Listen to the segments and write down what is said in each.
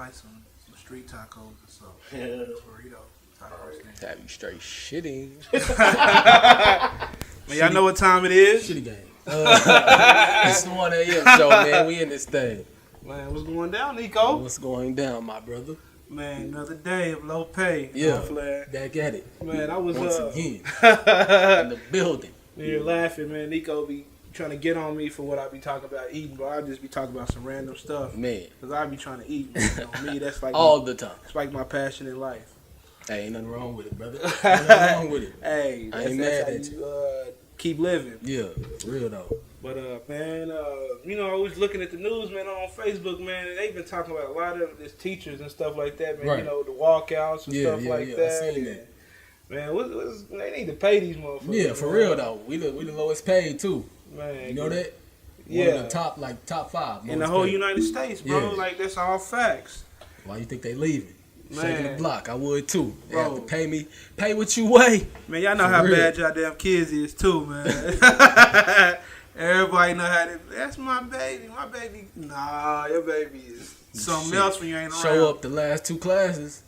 like some street tacos or something. Yeah. Burrito tacos. That be straight shitting. Man, y'all know what time it is? Shitty game. It's the 1 a.m. show, man. We in this thing. Man, what's going down, Nico? What's going down, my brother? Man, another day of low pay. Yeah, back at it. Man, I was once again in the building. You're laughing, man. Nico be trying to get on me for what I be talking about eating, but I just be talking about some random stuff. Man, because I be trying to eat. You know, me, that's like all the time. It's like my passion in life. Hey, ain't nothing wrong with it, brother. Ain't nothing wrong with it. Hey, I ain't mad at you. Keep living. Yeah, for real though. But man, you know, I was looking at the news, man, on Facebook, man, and they've been talking about a lot of these teachers and stuff like that, man. Right. You know, the walkouts and stuff like that. I seen that. Man, they need to pay these motherfuckers. Yeah, for real though. We the lowest paid too. Man, you know that? Yeah. One of the top 5 in the whole paid. United States, bro. Yeah. Like that's all facts. Why you think they leaving? Man. Shaking the block. I would too. They Bro. have to pay what you weigh. Man, y'all know For how real. bad y'all damn kids is too, man. Everybody know how to. That's my baby. My baby. Nah, your baby is something Shit. else when you ain't around. Show up the last 2 classes.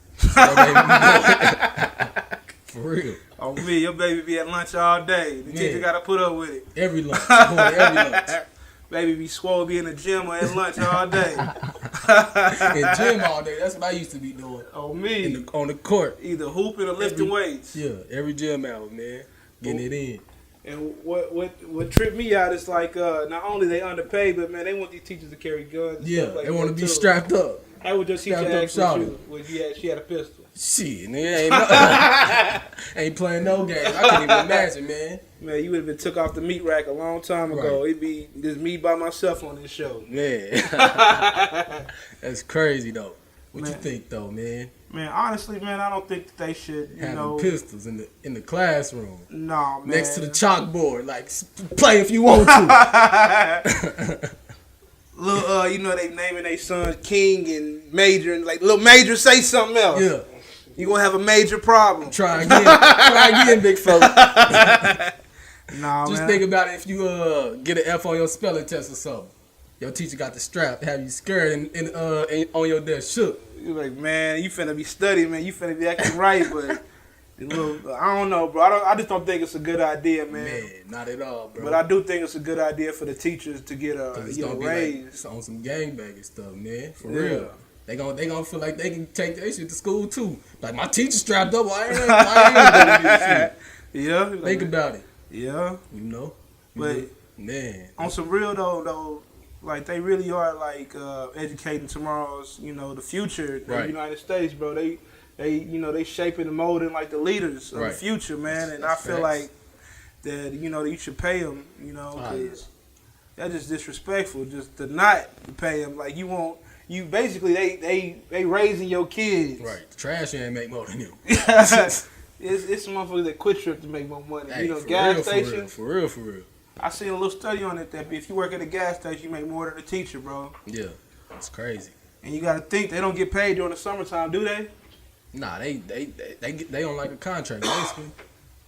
For real. Oh me, your baby be at lunch all day. The teacher gotta put up with it. Every lunch. Going to every lunch. Baby be swole, be in the gym or at lunch all day. In gym all day. That's what I used to be doing. Oh me. On the court. Either hooping or lifting weights. Yeah, every gym hour, man. Getting it in. And what tripped me out is like not only they underpaid, but man, they want these teachers to carry guns. And Yeah, stuff like they want to that, be too. strapped up. How would your teacher Strapped act up with you when she had a pistol? Shit, nigga ain't playing no games. I couldn't even imagine, man. Man, you would have been took off the meat rack a long time ago. Right. It'd be just me by myself on this show. Man, that's crazy though. What Man. you think though, man? Man, honestly, man, I don't think that they should, you Having know. pistols in the classroom No, man. next to the chalkboard, like play if you want to. Little, you know, they naming their sons King and Major, and like, little Major, say something else. Yeah, You gonna have a major problem. try again, big fella. Nah, Just man. think about it. If you get an F on your spelling test or something, your teacher got the strap, have you scared and on your desk shook. You're like, man, you finna be studying, man. You finna be acting right, but I don't know, bro. I just don't think it's a good idea, man. Man, not at all, bro. But I do think it's a good idea for the teachers to get a It's gonna be raise. like on some gangbanging stuff, man. For Yeah. real. They gonna feel like they can take their shit to school too. Like my teacher strapped up, I ain't gonna do this shit. Yeah, Think about it. Yeah, You know? but Man. on some real though, like they really are like educating tomorrow's, you know, the future of the Right. United States, bro. They you know, they shaping and molding like the leaders of Right. the future, man. And That's I feel facts. like that, you know, you should pay them, you know, Ah, yeah. because that's just disrespectful, just to not pay them. Like you basically they raising your kids. Right. The trash ain't make more than you. It's some motherfuckers that quit trip to make more money. Hey, you know, for gas real, stations. For real. I seen a little study on it that if you work at a gas station, you make more than a teacher, bro. Yeah. That's crazy. And you got to think they don't get paid during the summertime, do they? Nah, they on like a contract basically.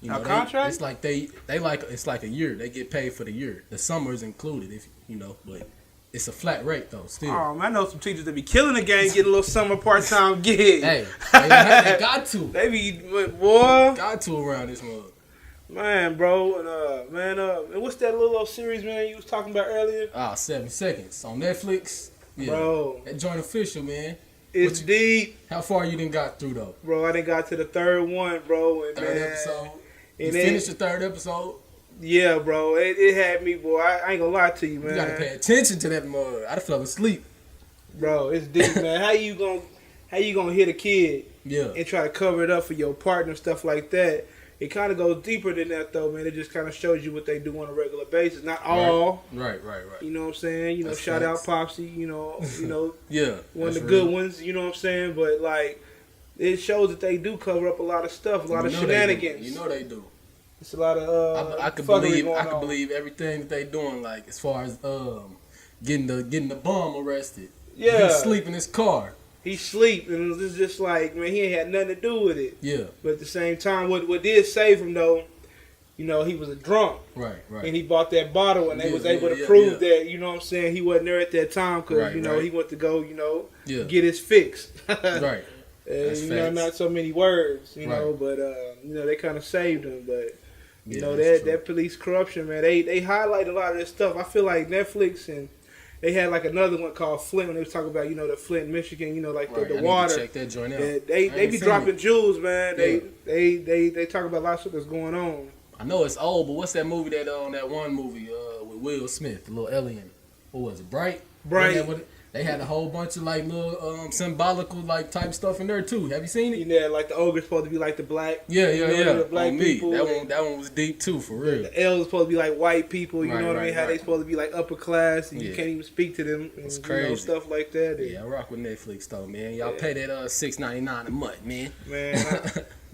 You know, A contract? It's like it's like a year. They get paid for the year. The summer is included, if you know, but it's a flat rate though. Still. Oh man, I know some teachers that be killing the game, getting a little summer part-time gig. Hey, they got to. They be boy, Got to around this mug. man, bro, and and what's that little old series, man, you was talking about earlier, 7 seconds on Netflix. Yeah. bro? That joint official, man. It's deep, How far you done got through though? bro. I done got to the third one, bro, and Third man, episode. You and finished the third episode. yeah, bro, it had me, boy. I ain't gonna lie to you, man. You gotta pay attention to that mug. I'd fell asleep. Bro, it's deep, man. How you gonna hit a kid Yeah. and try to cover it up for your partner, stuff like that? It kind of goes deeper than that, though, man. It just kind of shows you what they do on a regular basis. Not all, Right. you know what I'm saying? You know, That's shout facts. out Popsy, you know, Yeah. one of the that's good real. ones. You know what I'm saying? But like, it shows that they do cover up a lot of stuff, a lot of You know they do. shenanigans. You know they do. It's a lot of I could fuckery going on. believe everything that they doing, like as far as getting the bum arrested. Yeah. He sleep in his car. He sleep, and it's just like, man, he ain't had nothing to do with it. Yeah. But at the same time, what did save him though he was a drunk. Right. And he bought that bottle, and they was able to prove that, you know what I'm saying, he wasn't there at that time because, he went to go, get his fix. Right. And, not so many words, know, but, they kind of saved him. But, that police corruption, man, they highlight a lot of this stuff. I feel like Netflix, and they had like another one called Flint when they was talking about, the Flint, Michigan, like the water. Check that joint out. They be dropping jewels, man. They talk about a lot of stuff that's going on. I know it's old, but what's that movie that one movie with Will Smith, the little alien? What was it? Bright. They had a whole bunch of like little symbolical like type stuff in there too. Have you seen it? Yeah, like the ogre's supposed to be like the black. Yeah. The black people. That one was deep too, for real. The L's supposed to be like white people. You know what I mean? How they supposed to be like upper class, and you can't even speak to them. It's crazy. Stuff like that. Yeah, I rock with Netflix though, man. Y'all pay that $6.99 a month, man. Man,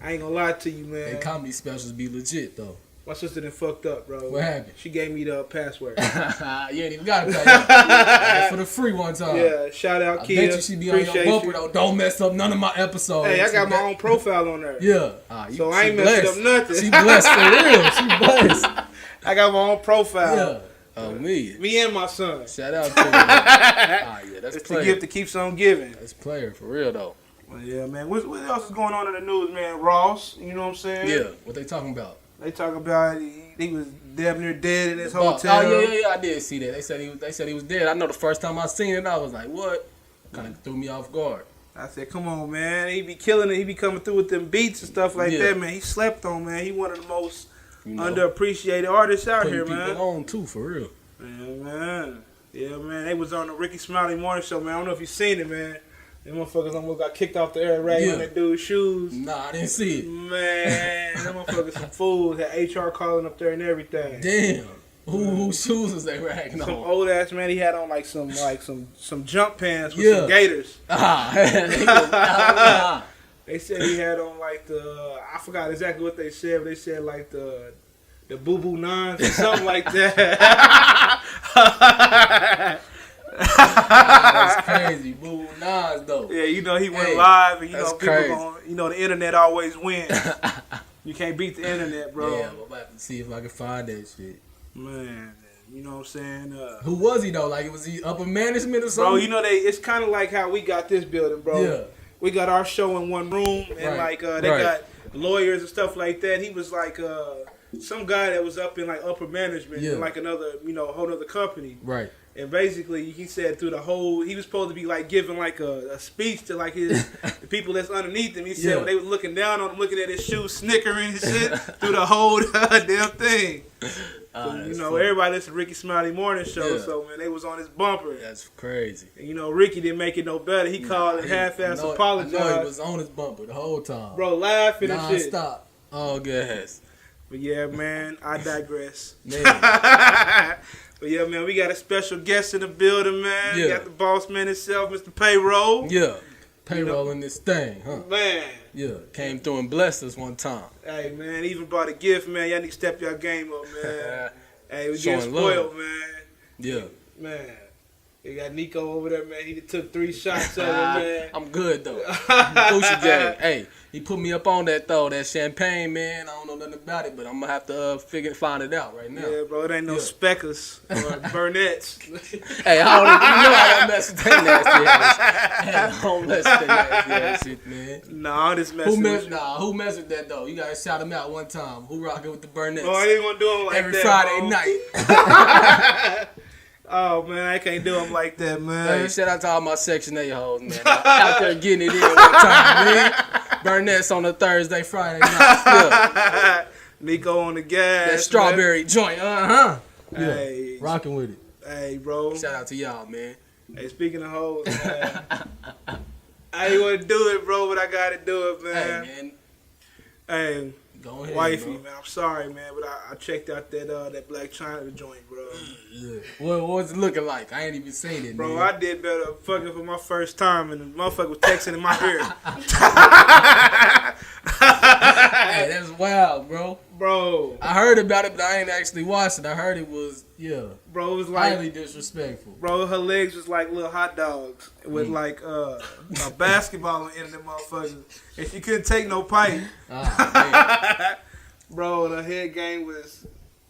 I ain't gonna lie to you, man. And comedy specials be legit though. My sister done fucked up, bro. What happened? She gave me the password. You ain't even got to pay that. For the free one time. Yeah, shout out, Kia. I bet you she be on your bumper, though. Don't mess up none of my episodes. Hey, I got my own profile on there. Yeah. So I ain't messing up nothing. She blessed for real. She blessed. I got my own profile. Yeah. Oh, me. Me and my son. Shout out to you. Yeah, that's it's the gift that keeps on giving. That's player, for real, though. Well, yeah, man. What else is going on in the news, man? Ross, you know what I'm saying? Yeah. What they talking about? They talk about he was damn near dead in his hotel. Oh yeah, I did see that. They said he was dead. I know the first time I seen it, I was like, what? Kind of threw me off guard. I said, come on, man. He be killing it. He be coming through with them beats and stuff like that, man. He slept on, man. He one of the most underappreciated artists out here, man. People on too, for real. Yeah, man. They was on the Ricky Smiley Morning Show, man. I don't know if you seen it, man. Them motherfuckers almost got kicked off the air ragging on that dude's shoes. Nah, I didn't see it. Man, them motherfuckers some fools. Had HR calling up there and everything. Damn. Whose shoes was they ragging on? Some old ass man. He had on like some jump pants with some gators. They said he had on like I forgot exactly what they said, but they said like the Boo Boo Nines or something like that. That's crazy. Boo Nas though. Yeah, he went live, and people crazy. The internet always wins. You can't beat the internet, bro. Yeah, I'm about to see if I can find that shit. Man, you know what I'm saying? Who was he though? Like, was he upper management or something? Bro, it's kind of like how we got this building, bro. Yeah. We got our show in one room, and they got lawyers and stuff like that. He was like some guy that was up in like upper management in like another, whole other company. Right. And basically, he said through the whole, he was supposed to be like giving like a speech to like the people that's underneath him. He said when they were looking down on him, looking at his shoes, snickering and shit through the whole damn thing. Everybody listened to Ricky Smiley Morning Show, so man, they was on his bumper. That's crazy. And Ricky didn't make it no better. He called and half-ass apologized. I know he was on his bumper the whole time. Bro, laughing and shit. Non-stop. Oh, gas. But yeah, man, I digress. Man. But yeah, man, we got a special guest in the building, man. Yeah. We got the boss man himself, Mr. Payroll. Yeah. Payroll in this thing, huh? Man. Yeah. Came through and blessed us one time. Hey, man, even brought a gift, man. Y'all need to step your game up, man. Hey, we getting spoiled, man. Yeah. Man. We got Nico over there, man. He took 3 shots of it, man. I'm good, though. Gucci gang. Hey, he put me up on that, though. That champagne, man. I don't know nothing about it, but I'm going to have to find it out right now. Yeah, bro. It ain't no Speckers or Burnett's. Hey, I don't mess with that nasty ass. Hey, I don't mess with that nasty ass shit, man. Nah, I'm just messing with you. Who messed with that, though? You got to shout him out one time. Who rocking with the Burnett's? Oh, I didn't want to do him like every that, Friday night. Oh, man, I can't do them like that, man. Hey, shout out to all my Section 8 hoes, man. Out there getting it in one time, man. Burnett's on a Thursday, Friday night. Yeah. Nico on the gas. That strawberry joint, Yeah. Hey. Rocking with it. Hey, bro. Shout out to y'all, man. Hey, speaking of hoes, man. I ain't want to do it, bro, but I got to do it, man. Hey, man. Hey. Go ahead, wifey, bro. man. I'm sorry, man, but I checked out that Black China joint, bro. Yeah. What was it looking like? I ain't even seen it, bro. Man. I did better fucking for my first time, and the motherfucker was texting in my ear. Hey, that's wild, bro. Bro. I heard about it, but I ain't actually watched it. I heard it was, Bro, it was like highly disrespectful. Bro, her legs was like little hot dogs with like a basketball on the end of them motherfuckers. And she couldn't take no pipe. Bro, the head game was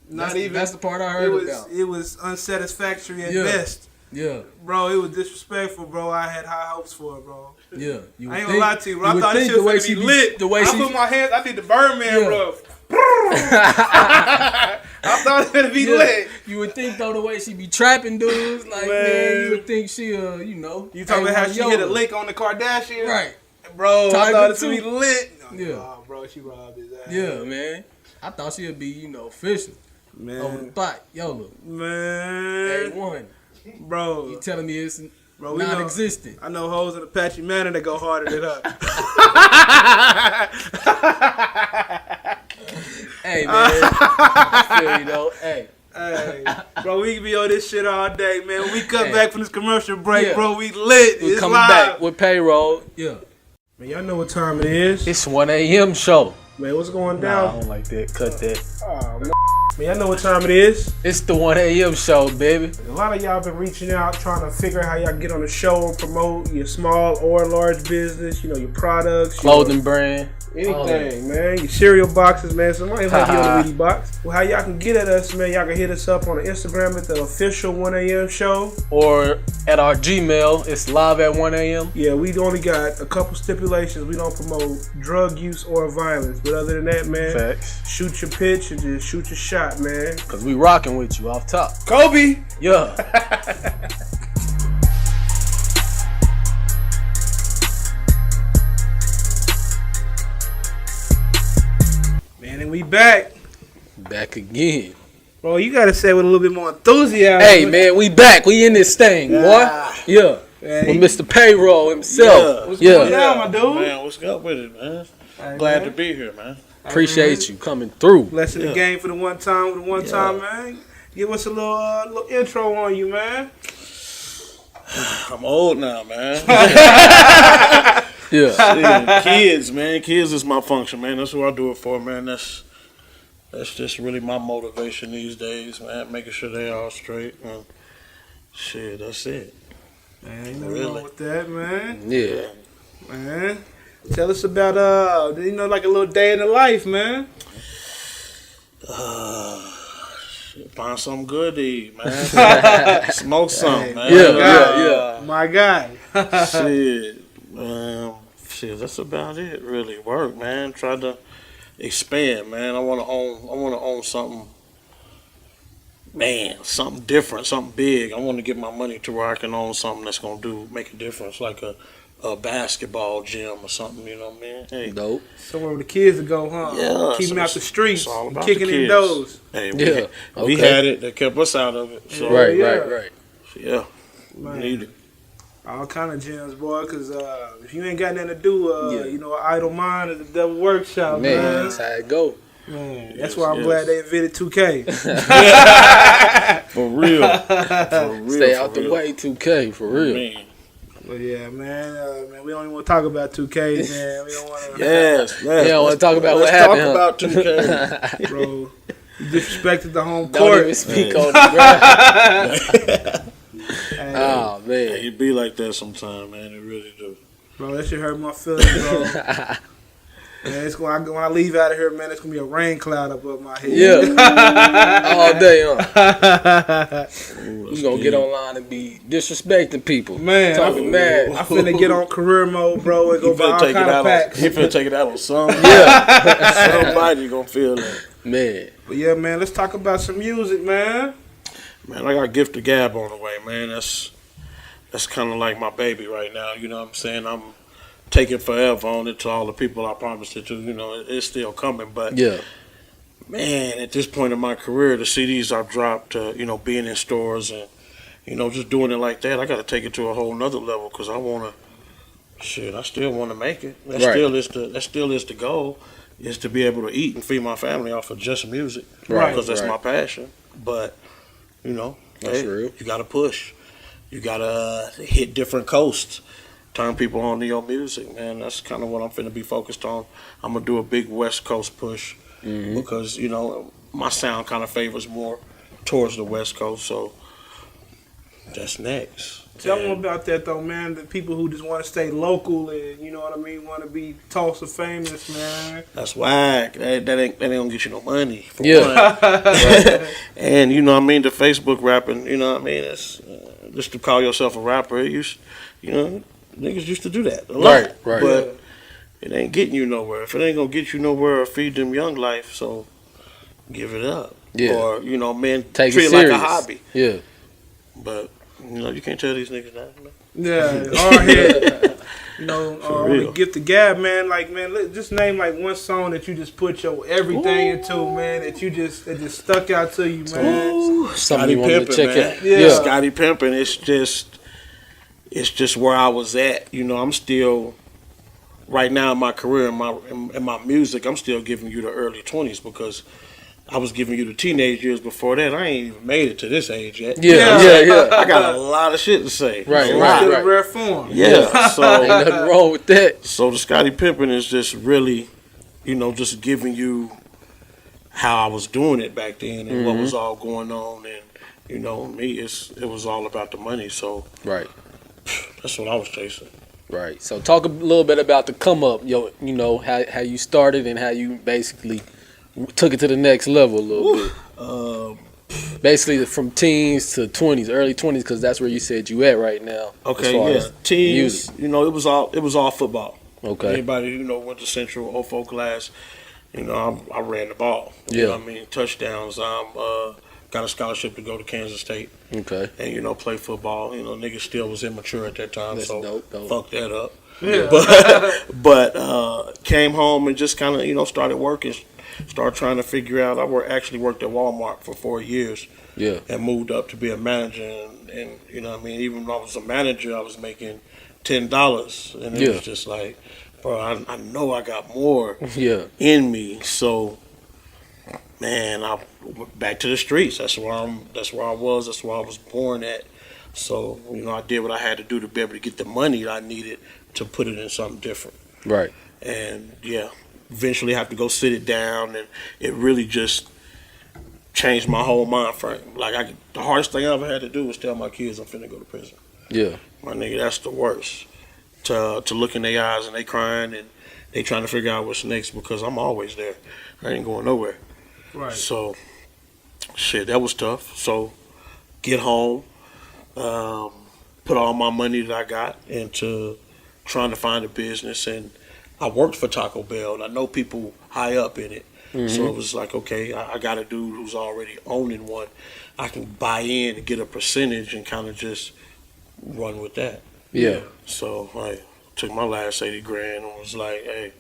not even. That's the part I heard about. It was unsatisfactory at Yeah. best. Yeah. Bro, it was disrespectful, bro. I had high hopes for it, bro. Yeah. I ain't gonna lie to you, bro. I thought this shit was gonna be lit. The way I she put my hands, I did the Birdman rub. I thought it would be lit. You would think though the way she be trapping dudes, like man, you would think she you know. You talking about how she hit a lick on the Kardashian? Right. Bro, I Tiger thought it too. would be lit. Yeah. Oh, bro, she robbed his ass. Yeah, man. I thought she'd be, you know, official. Man. Over the thought. Yo, Man. A1. Bro. You telling me it's Bro, non-existent. I know hoes in Apache Manor that go harder than her. Hey, man. I feel you, though. Hey. Hey, bro, we can be on this shit all day, man. When we come back from this commercial break, bro, we lit. We it's coming live. back with Payroll. Yeah. Man, y'all know what time it is. It's 1 a.m. show. Man, what's going Nah, down? I don't like that. Cut that. Oh, man, y'all know what time it is. It's the 1 a.m. show, baby. A lot of y'all been reaching out, trying to figure out how y'all can get on the show and promote your small or large business, you know, your products. Clothing brand. Anything, man. Your cereal boxes, man. Somebody might be on the Wheatie box. Well, how y'all can get at us, man, y'all can hit us up on the Instagram at the official 1 a.m. show. Or at our Gmail. It's live at 1 a.m. Yeah, we only got a couple stipulations. We don't promote drug use or violence. But other than that, man, Facts. shoot your pitch and just shoot your shot, man. Because we rocking with you off top. Kobe! Yeah. Man, and we back. Back again. Bro, you got to say it with a little bit more enthusiasm. Hey, man, we back. We in this thing, boy. Yeah. Hey. With Mr. Payroll himself. What's going down, my dude? Man, what's up with it, man? Hey, Glad man. to be here, man. Appreciate you coming through. Blessing the game for the one time, man. Give us a little intro on you, man. I'm old now, man. Yeah. Kids, man. Kids is my function, man. That's what I do it for, man. That's just really my motivation these days, man. Making sure they all straight. And shit, that's it. Man, ain't nothing wrong with that, man. Yeah. Man, tell us about like a little day in the life, man. Find something good to eat, man. Smoke something, man. Yeah. My guy. Shit, that's about it. Really, work, man. Try to expand, man. I want to own something. Man, something different, something big. I want to get my money to where I can own something that's gonna make a difference, like a basketball gym or something. You know what I mean? Hey, Dope. Somewhere where the kids would go, huh? Yeah, Keep them out the streets, it's all about kicking the in kids. doors. Hey, Okay. we had it. They kept us out of it. So Right. yeah, Man. need it. All kind of gyms, boy, because if you ain't got nothing to do, an idle mind is a devil workshop, Man, man. that's how it go. Man, that's Yes, why I'm yes. glad they invented 2K. For real. For real. Stay for out the real. way, 2K, for real. Man. But yeah, man, we don't even want to talk about 2K, man. We don't want to. Yes. Yeah, I want to talk about what Let's happened. talk about 2K. Bro, you disrespected the home Don't court. even speak on the ground. Hey, Oh, Hey, man. it be like that sometime, man. It really do. bro, that shit hurt my feelings, bro. Man, when I leave out of here, man, it's gonna be a rain cloud above my head. Yeah. All day, huh? Ooh, You gonna get online and be disrespecting people. Man, Talking mad. I finna get on career mode, bro, and You go buy finna all take it kind of out packs. on. You finna take it out on somebody. Yeah. Somebody gonna feel that. Man. But yeah, man, let's talk about some music, man. Man, I got Gift of Gab on the way, man. That's kind of like my baby right now. You know what I'm saying? I'm taking forever on it to all the people I promised it to. You know, it's still coming. But, Yeah. man, at this point in my career, the CDs I've dropped, being in stores and, just doing it like that, I got to take it to a whole nother level because I want to, I still want to make it. That still is the goal, is to be able to eat and feed my family off of just music. Right, Because that's right. my passion. But, That's real. you got to push. You got to hit different coasts. Turn people on to your music, man. That's kind of what I'm finna be focused on. I'm going to do a big West Coast push because, my sound kind of favors more towards the West Coast. So, That's next. Tell them about that though, man. The people who just want to stay local and you know what I mean, want to be Tulsa famous, man. That's whack. That ain't gonna get you no money. Yeah. And you know what I mean, the Facebook rapping. You know what I mean. It's just to call yourself a rapper. You know, niggas used to do that a lot. Right. But it ain't getting you nowhere. If it ain't gonna get you nowhere or feed them young life, so give it up. Yeah. Or you know, man, Take treat it it like serious. a hobby. Yeah. But you know, you can't tell these niggas that. Man. Yeah, hard head. You know, For on real. the Gift the Gab, man. Like, man, just name like one song that you just put your everything into, man. That just stuck out to you, man. Something Scotty you want to Pimpin', check man. out. Yeah. Scotty Pimpin'. It's just where I was at. You know, I'm still right now in my career in my music. I'm still giving you the early 20s because I was giving you the teenage years before that. I ain't even made it to this age yet. Yeah. I got a lot of shit to say. Right, A right, lot. Still right. in rare form. Yeah. So Ain't nothing wrong with that. So the Scotty Pimpin' is just really, you know, just giving you how I was doing it back then and what was all going on. And, you know, me, it was all about the money. So Right. that's what I was chasing. Right. So talk a little bit about the come up, you know, how you started and how you basically took it to the next level a little bit. Basically from teens to 20s, early 20s, because that's where you said you at right now. Okay, as far yeah. as Teens, music. you know, it was all football. Okay. Anybody, you know, went to Central OFO class, you know, I ran the ball. Yeah. You know what I mean? Touchdowns. Got a scholarship to go to Kansas State. Okay. And, you know, play football. You know, niggas still was immature at that time, That's so dope. fuck that up. Yeah. But came home and just kind of, you know, started working, started trying to figure out. Actually worked at Walmart for 4 years. Yeah. And moved up to be a manager. And you know what I mean? Even when I was a manager, I was making $10. And it was just like, bro, I know I got more Yeah. in me. So, man, I went back to the streets. That's where I was. That's where I was born at. So, you know, I did what I had to do to be able to get the money that I needed to put it in something different. Right. And yeah, eventually have to go sit it down, and it really just changed my whole mind frame. Like the hardest thing I ever had to do was tell my kids I'm finna go to prison. Yeah. My nigga, that's the worst. To look in their eyes and they crying and they trying to figure out what's next because I'm always there. I ain't going nowhere. Right. So, shit, that was tough. So, get home, put all my money that I got into trying to find a business, and I worked for Taco Bell, and I know people high up in it. So it was like, okay, I got a dude who's already owning one. I can buy in and get a percentage and kind of just run with that. Yeah. So I took my last 80 grand and was like, hey,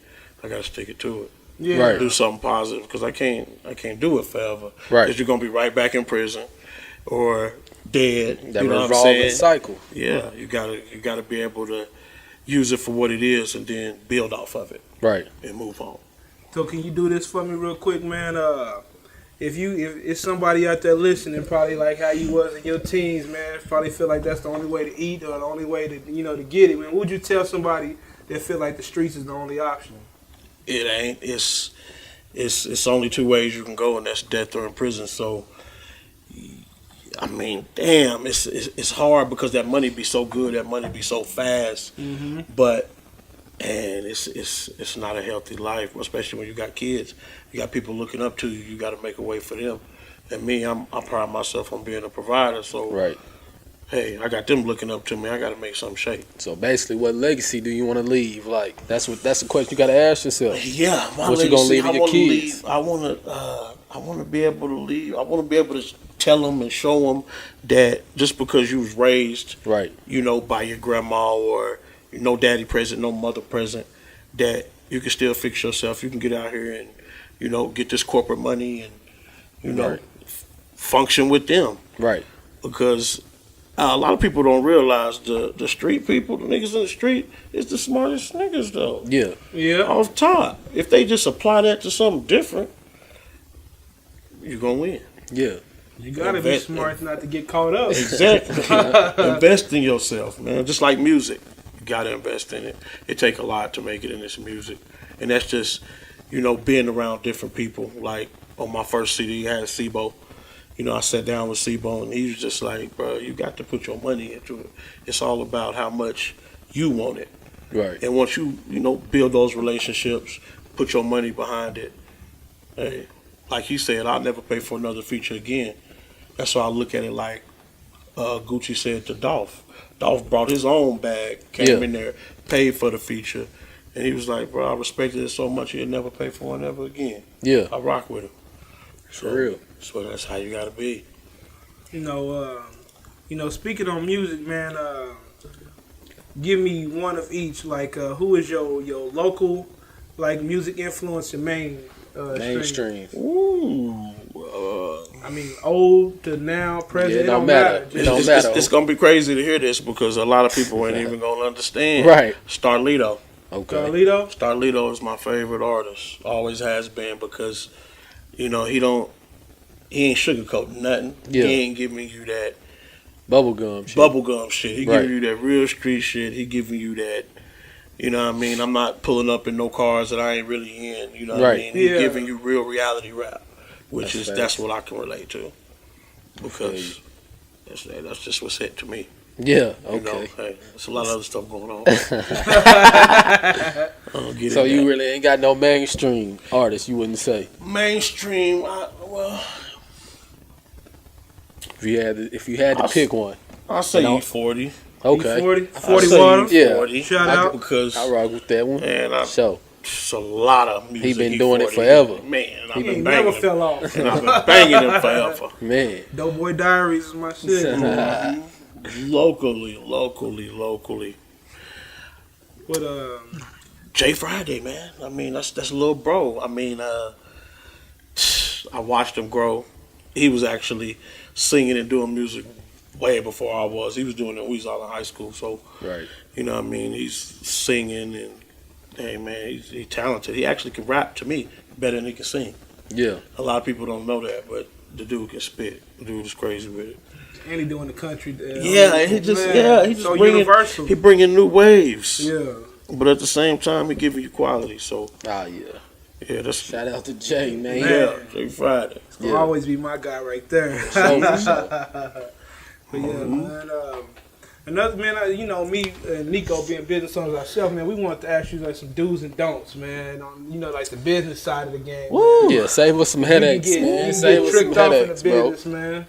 I got to stick it to it. Yeah. Right. Do something positive because I can't do it forever. Right. Because you're gonna be right back in prison or dead. That you know what I'm revolving saying? cycle. Yeah, you gotta be able to use it for what it is and then build off of it Right. and move on. So can you do this for me real quick, man? If it's somebody out there listening, probably like how you was in your teens, man, probably feel like that's the only way to eat or the only way to to get it. Man, what would you tell somebody that feel like the streets is the only option? It ain't. It's only two ways you can go, and that's death or in prison. So, I mean, damn, it's hard because that money be so good, that money be so fast. But and it's not a healthy life, especially when you got kids. You got people looking up to you. You got to make a way for them. And me, I pride myself on being a provider. So, Right. hey, I got them looking up to me. I got to make something shake. So basically, what legacy do you want to leave? Like that's the question you got to ask yourself. Yeah, my What you gonna leave to your kids? I want to be able to leave. I want to be able to tell them and show them that just because you was raised, Right. by your grandma or no daddy present, no mother present, that you can still fix yourself. You can get out here and get this corporate money and Right. function with them. Right. Because a lot of people don't realize the street people, the niggas in the street, is the smartest niggas though. Yeah. Yeah. Off top. If they just apply that to something different, you're gonna win. Yeah. You gotta be smart not to get caught up. Exactly. Invest in yourself, man. Just like music. You gotta invest in it. It take a lot to make it in this music. And that's just, being around different people. Like on my first CD, I had SIBO. I sat down with C-Bone, and he was just like, bro, you got to put your money into it. It's all about how much you want it. Right. And once you, build those relationships, put your money behind it, hey, like he said, I'll never pay for another feature again. That's why I look at it like Gucci said to Dolph. Dolph brought his own bag, came in there, paid for the feature, and he was like, bro, I respected it so much he'll never pay for it ever again. Yeah. I rock with him. So, For real. So that's how you gotta be. Speaking on music, man, give me one of each. Like, who is your local, like, music influence and mainstream? Ooh. I mean, old to now, present. It don't matter. It don't matter. It's gonna be crazy to hear this because a lot of people ain't even gonna understand. Right. Starlito. Okay. Starlito is my favorite artist. Always has been because, he ain't sugarcoating nothing. Yeah. He ain't giving you that Bubblegum shit. He giving you that real street shit. He giving you that, I'm not pulling up in no cars that I ain't really in. You know what I mean? He giving you real reality rap, which that's what I can relate to. Because that's just what's it to me. Yeah, okay. Hey, there's a lot of other stuff going on. So you really ain't got no mainstream artist, you wouldn't say? Mainstream, if you had to pick one. I'll say E40. Okay. E40 Water. Yeah. 40. Shout out. Because I rock with that one. Man, it's a lot of music. He been doing it forever. Man, I've He been ain't banging never him. fell off. And I've been banging him forever. Man. Doughboy Diaries is my shit. Locally. What Jay Friday, man. I mean, that's a little bro. I mean, I watched him grow. He was actually singing and doing music way before I was. He was doing it when we was all in high school. So, right. He's singing and, hey, man, he's talented. He actually can rap to me better than he can sing. Yeah. A lot of people don't know that, but the dude can spit. The dude is crazy with it. And he doing the country. He just so bringing, universal. He bringing new waves. Yeah. But at the same time, he giving you quality. So. Oh yeah. Yeah, that's shout out to Jay, man. Yeah, Jay Friday. He'll always be my guy right there. So. But yeah, man. Another man, me and Nico being business owners ourselves, man. We wanted to ask you like some do's and don'ts, man. On like the business side of the game. Woo. Yeah, save us some headaches, man. Save us some headaches, bro. Man.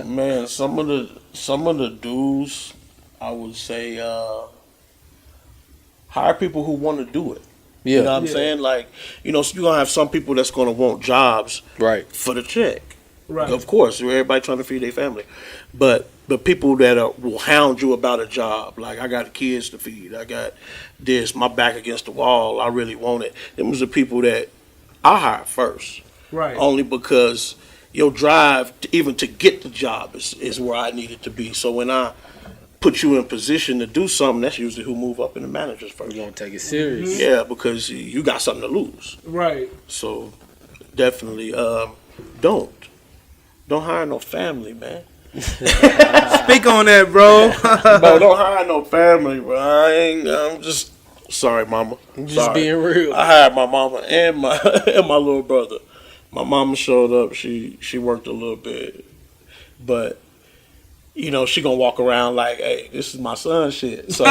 Man, some of the do's, I would say, hire people who want to do it. Yeah. You know what I'm saying? Like, so you're going to have some people that's going to want jobs right for the check. Right. Of course, everybody trying to feed their family. But the people that will hound you about a job, like I got kids to feed, I got this, my back against the wall, I really want it. Them was the people that I hired first. Right. Only because your drive, even to get the job, is where I needed to be. So when I put you in position to do something, that's usually who move up in the managers first. You're going to take it serious. Mm-hmm. Yeah, because you got something to lose. Right. So definitely don't hire no family, man. Speak on that, bro. Bro, don't hire no family, bro. I'm just sorry, mama. Just being real. I hired my mama and my little brother. My mama showed up. She worked a little bit, but she gonna walk around like, hey, this is my son shit. So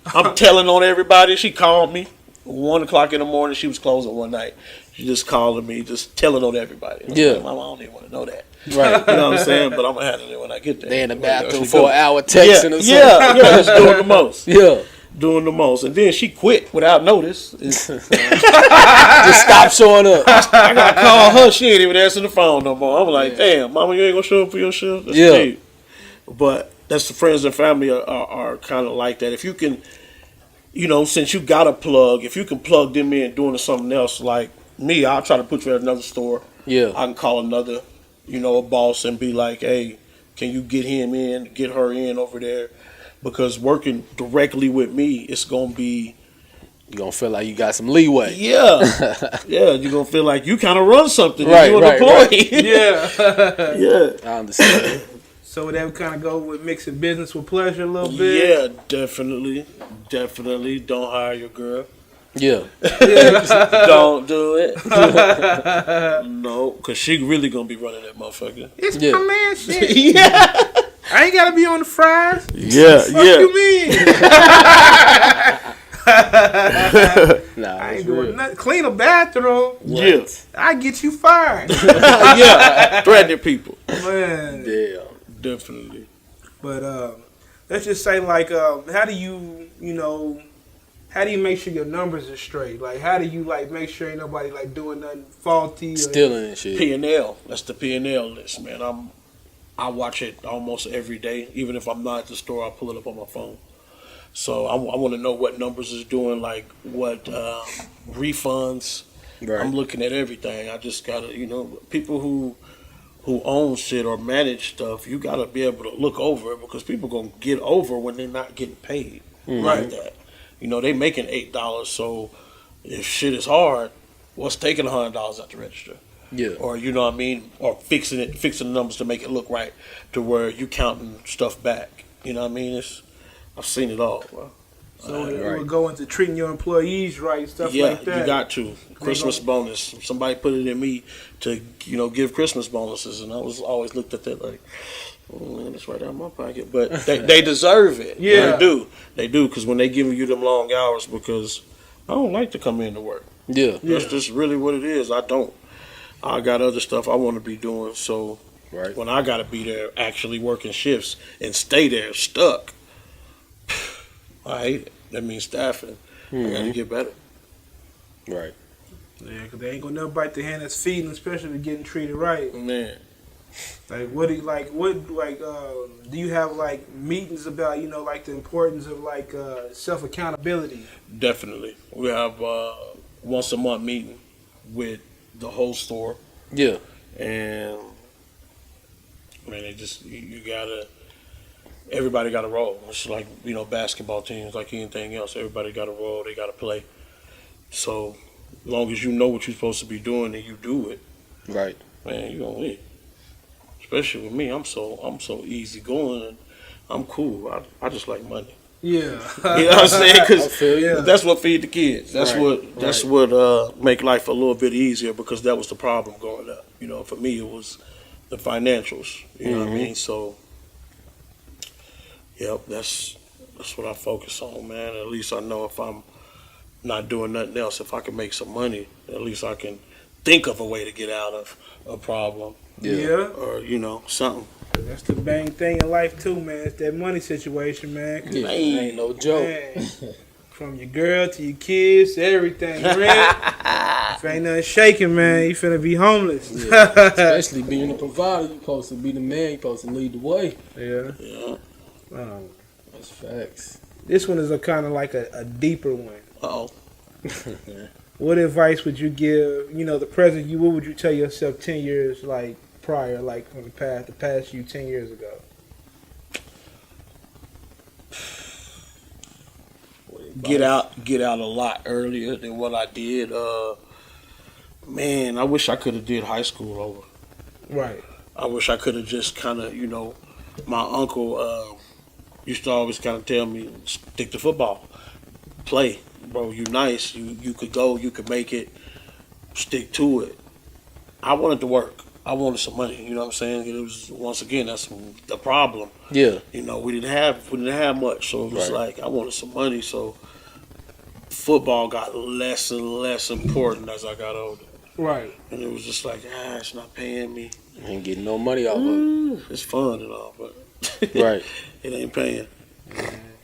I'm telling on everybody. She called me 1:00 in the morning. She was closing one night. She just calling me, just telling on everybody. Yeah. Like, Mama, I don't even want to know that. Right. You know what I'm saying? But I'm gonna handle it when I get there. They in the bathroom for an hour texting or something. Yeah, just doing the most. Yeah. Doing the most. And then she quit without notice. Just stop showing up. I gotta call her. She ain't even answering the phone no more. I'm like, damn, mama, you ain't gonna show up for your shift? That's cheap. But that's the friends and family are kind of like that. If you can, since you got a plug, if you can plug them in doing something else, like me, I'll try to put you at another store. Yeah. I can call another, a boss and be like, hey, can you get him in, get her in over there? Because working directly with me, it's going to be... You're going to feel like you got some leeway. Yeah. Yeah, you're going to feel like you kind of run something. Right, you're an employee. Yeah. Yeah. I understand. So that would kind of go with mixing business with pleasure a little bit? Yeah, definitely. Definitely. Don't hire your girl. Yeah. Don't do it. No, because she really going to be running that motherfucker. It's Yeah. my man shit. Yeah. I ain't gotta be on the fries. Yeah, What yeah. you mean? Nah, I it's ain't doing real. nothing. Clean a bathroom. Yeah. I get you fired. Yeah. Threatening people. Man. Damn. Definitely. But let's just say, like, how do you make sure your numbers are straight? Like, how do you like make sure ain't nobody like doing nothing faulty? Or, Stealing and shit. P&L. That's the P&L list, man. I watch it almost every day. Even if I'm not at the store, I pull it up on my phone. So I want to know what numbers is doing, like what refunds. Right. I'm looking at everything. I just gotta, people who own shit or manage stuff, you gotta be able to look over it because people gonna get over when they're not getting paid like that. They making $8, so if shit is hard, what's taking $100 at the register? Yeah. Or you know what I mean, or fixing the numbers to make it look right to where you counting stuff back. You know what I mean? I've seen it all, bro. So it would go into treating your employees right, stuff like that. Yeah, you got to. Christmas bonus. Somebody put it in me to, give Christmas bonuses, and I was always looked at that like, oh man, it's right out of my pocket. But they deserve it. Yeah. They do, because when they giving you them long hours, because I don't like to come in to work. Yeah. That's just really what it is. I got other stuff I want to be doing, so Right. when I got to be there actually working shifts and stay there stuck, I hate it. That means staffing. I got to get better. Right. Yeah, because they ain't gonna never bite the hand that's feeding, especially if getting treated right. Man. Like, do you have like meetings about like the importance of like self accountability? Definitely. We have once a month meeting with the whole store, Yeah. and man, everybody got to roll. It's like basketball teams, like anything else. Everybody got to roll. They got to play. So as long as you know what you're supposed to be doing and you do it, Right. man, you gonna win. Especially with me, I'm so easy going. And I'm cool. I just like money. Yeah. You know what I'm saying? I Because feel you. that's what feed the kids. That's Right, what make life a little bit easier, because that was the problem growing up. For me it was the financials. You know what I mean? So, yep, that's what I focus on, man. At least I know if I'm not doing nothing else, if I can make some money, at least I can think of a way to get out of a problem Yeah. or something. That's the main thing in life too, man. It's that money situation, man. 'Cause, Yeah. Ain't no joke. man, from your girl to your kids, to everything. Rent. If ain't nothing shaking, man, you finna be homeless. Yeah. Especially being a provider, you supposed to be the man. You supposed to lead the way. Yeah. Yeah. That's facts. This one is a kind of like a deeper one. Uh-oh. What advice would you give, the present you, what would you tell yourself 10 years like prior, like from the past you 10 years ago? Get out a lot earlier than what I did. Man, I wish I could have did high school over. Right. I wish I could have just kind of, my uncle used to always kind of tell me, stick to football, play, bro. You nice, you could go, you could make it, stick to it. I wanted to work. I wanted some money. You know what I'm saying? It was, once again, that's the problem. Yeah. We didn't have much, so it was like I wanted some money. So football got less and less important as I got older. Right. And it was just like, it's not paying me. Ain't getting no money off of it. It's fun and all, but Right. it ain't paying.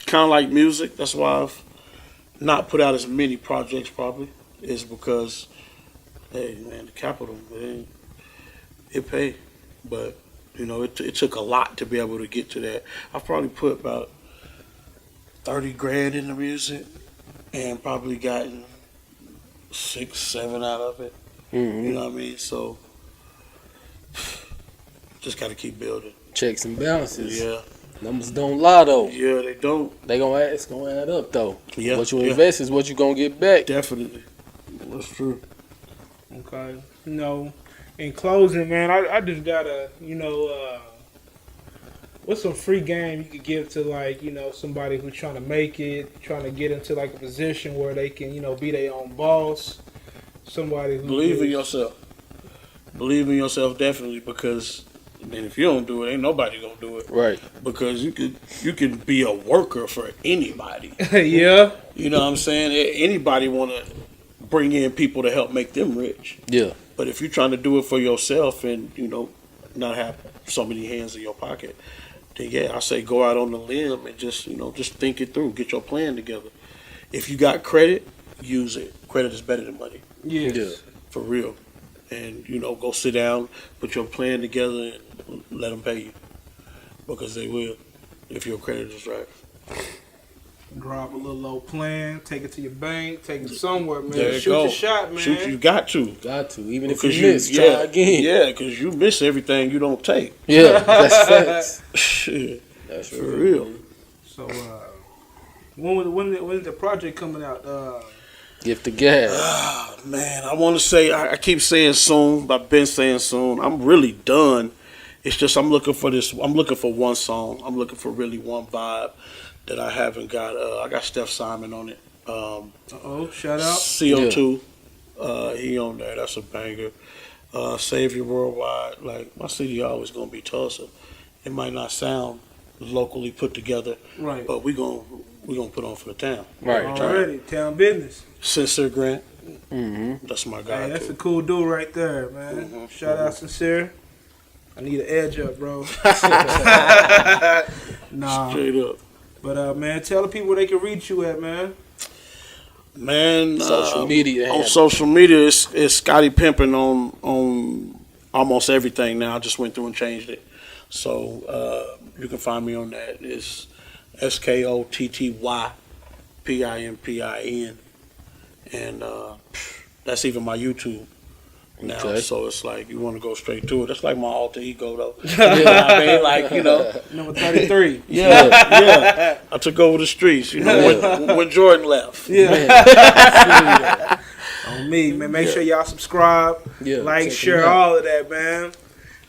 Kind of like music. That's why I've not put out as many projects probably, is because, hey man, the capital, it paid. But, it took a lot to be able to get to that. I've probably put about 30 grand in the music and probably gotten 6, 7 out of it. Mm-hmm. You know what I mean? So just got to keep building. Checks and balances. Yeah. Numbers don't lie though. Yeah, they don't. It's gonna add up though. Yeah. What you invest is what you gonna get back. Definitely. That's true. Okay. In closing, man, I just gotta, What's some free game you could give to like, you know, somebody who's trying to make it, trying to get into like a position where they can, you know, be their own boss. Somebody who believe in yourself. Believe in yourself definitely, because then if you don't do it, ain't nobody gonna do it. Right. Because you can be a worker for anybody. Yeah. You know what I'm saying? Anybody wanna bring in people to help make them rich. Yeah. But if you're trying to do it for yourself and, you know, not have so many hands in your pocket, then yeah, I say go out on the limb and just, you know, just think it through. Get your plan together. If you got credit, use it. Credit is better than money. Yes. Yeah. For real. And, you know, go sit down, put your plan together, and let them pay you. Because they will, if your credit is right. Drop a little old plan, take it to your bank, take it somewhere, man. There you Shoot go. your shot, man. Shoot, you got to. Got to. Even if Because you miss, try again. Yeah, because you miss everything you don't take. Yeah, that's facts. Shit. That's For real. So, when is the project coming out? Gift the gas. Man, I want to say, I keep saying soon, but I've been saying soon. I'm really done. It's just I'm looking for one song. I'm looking for really one vibe that I haven't got. I got Steph Simon on it. Shout out. CO2. He on there. That's a banger. Savior Worldwide. Like, my city always going to be Tulsa. It might not sound locally put together, Right. but we gonna put on for the town. Right. Already. Town business. Sincere Grant. Mm-hmm. That's my guy. Hey, that's too. a cool dude right there, man. Mhm, Shout out Sincere. I need an edge up, bro. Nah. Straight up. But, man, tell the people where they can reach you at, man. Man, Social media. on handle. social media, it's Scotty Pimpin' on almost everything now. I just went through and changed it. So you can find me on that. It's SKOTTYPIMPIN. And that's even my YouTube now. Okay. So it's like you want to go straight to it. That's like my alter ego, though. You know what I mean? Like, you know. Number 33. Yeah. I took over the streets, you know, when Jordan left. Yeah. On me, man. Make sure y'all subscribe, Yeah, like, check share, them out. all of that, man.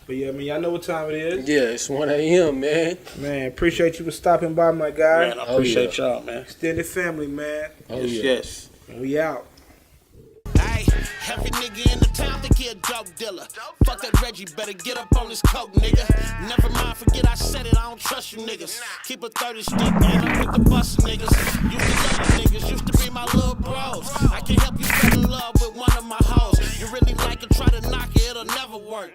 But yeah, I mean, y'all know what time it is. Yeah, it's 1 a.m., man. Man, appreciate you for stopping by, my guy. Man, I appreciate y'all, man. Extended family, man. Oh, Yes, yeah. yes. And we out. Ay, every nigga in the town think he a dope dealer. Fuck that Reggie, better get up on this coke, nigga. Never mind, forget I said it, I don't trust you niggas. Keep a 30 stick, and I'm with the bust niggas. Used to love you niggas, used to be my little bros. I can help you fall in love with one of my hoes. You really like it, try to knock it, it'll never work.